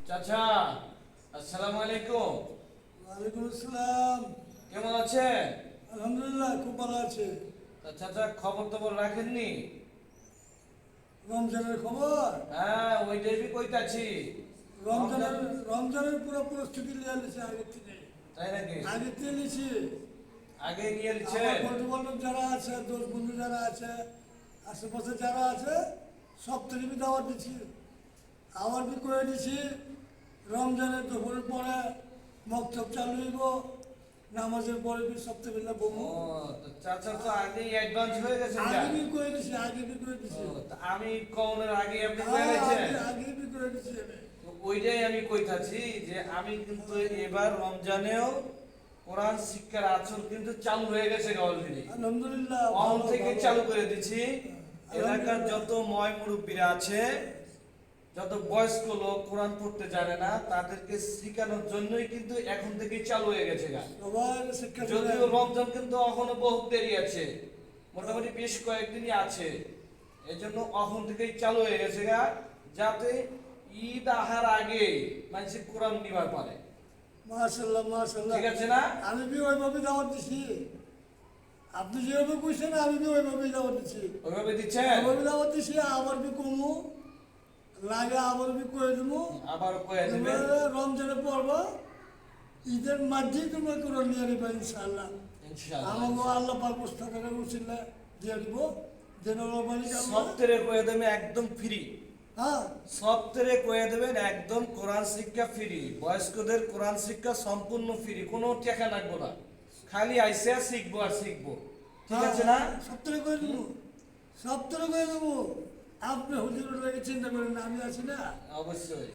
চাচা, আসসালামু আলাইকুম। ওয়ালাইকুম আসসালাম। কেমন আছেন? আলহামদুলিল্লাহ, খুব ভালো আছে। তা চাচা, খবর টবর রাখেননি? রমজানের খবর? হ্যাঁ, ওইটাই কইতাছি। রমজানের রমজানের পুরো প্রস্তুতি নিয়ে নিয়েছি আগের থেকে। তাই নাকি? আগের থেকে নিয়েছি। আগে নিয়ে নিচ্ছে? আমার বন্ধু বান্ধব যারা আছে, দোস্ত বন্ধু যারা আছে, আশেপাশে যারা আছে, সব থেকে দাওয়াত দিচ্ছি। আবার কি করে দিচ্ছি, রমজানের দুপুরের পরে মক্তব চালু হইব, নামাজের পরে কি সপ্তাহবেলা ও, বমু। তো চাচা তো আগেই অ্যাডভান্স হয়ে গেছে। আগে বি করে দিছি, আগে বি করে দিছি। আমি কওনের আগে আপনি হ্যাঁ, বলেছেন। আগে বি করে দিছি আমি। তো ওইটাই আমি কইতাছি যে আমি কিন্তু এবার রমজানেও কোরআন শিক্ষার আচর কিন্তু চালু হয়ে গেছে অলরেডি। আলহামদুলিল্লাহ, অহন ভালো, থেকে ভালো। চালু করে দিচ্ছি। এলাকার আলহামদুলিল্লাহ। যত ময় মুরব্বীরা আছে, যত বয়স্ক লোক কোরআন পড়তে জানে না, তাদেরকে শেখানোর জন্যই কিন্তু এখন থেকেই চালু হয়ে গেছে গা। সবার শিক্ষা যদিও দিলেন। রমজান কিন্তু এখনো বহুত দেরি আছে, মোটামুটি বেশ কয়েকদিনই আছে। এই জন্য এখন থেকেই চালু হয়ে গেছে গা, যাতে ঈদ আহার আগে মানুষ কোরআন নিবার পারে। মাশাআল্লাহ, মাশাআল্লাহ। ঠিক আছে না? আমি বি ওইভাবে দাওয়াত দিছি। আপনি যেভাবে কইছেন আমি বি ওইভাবেই দাওয়াত দিছি। ওইভাবে দিচ্ছেন? ওইভাবে দাওয়াত দিছি, আবার বি কমু, লাগে আবার বি কয়ে দেবো। আবার কয়ে দেবেন। তোমরা রমজানে পড়বা, ঈদের মাঝেই তোমরা কোরআন নিয়ে নিবা ইনশাআল্লাহ। ইনশাআল্লাহ। আমাকে আল্লাহ পাক পুস্তকের উচিল্লা দিয়ে দিব। যেন রবানি সপ্তাহে কয়ে দেবেন একদম ফ্রি। হ্যাঁ, সপ্তাহে কয়ে দেবেন একদম কোরআন শিক্ষা ফ্রি। বয়স্কদের কোরআন শিক্ষা সম্পূর্ণ ফ্রি, কোনো টাকা লাগবে না। খালি আইসে শিখবো আর শিখবো। ঠিক আছে না? সপ্তাহে করে দেবো, সপ্তাহে করে দেবো। আপনি হুজুরের লাগে চিন্তা করেন না, আমি আছি না। অবশ্যই।